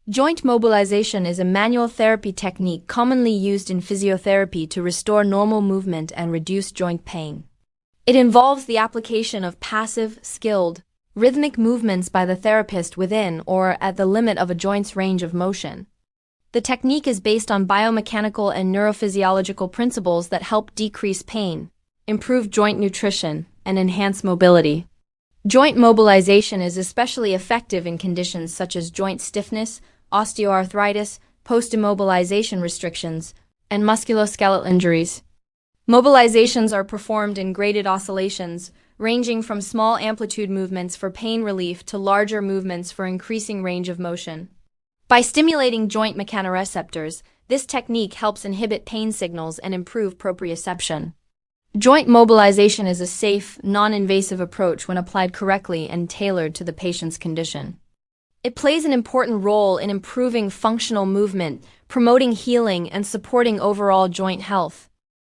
Joint mobilization is a manual therapy technique commonly used in physiotherapy to restore normal movement and reduce joint pain. It involves the application of passive, skilled, rhythmic movements by the therapist within or at the limit of a joint's range of motion. The technique is based on biomechanical and neurophysiological principles that help decrease pain, improve joint nutrition, and enhance mobility. Joint mobilization is especially effective in conditions such as joint stiffness, osteoarthritis, post-immobilization restrictions, and musculoskeletal injuries. Mobilizations are performed in graded oscillations, ranging from small amplitude movements for pain relief to larger movements for increasing range of motion. By stimulating joint mechanoreceptors, this technique helps inhibit pain signals and improve proprioception. Joint mobilization is a safe, non-invasive approach when applied correctly and tailored to the patient's condition. It plays an important role in improving functional movement, promoting healing, and supporting overall joint health.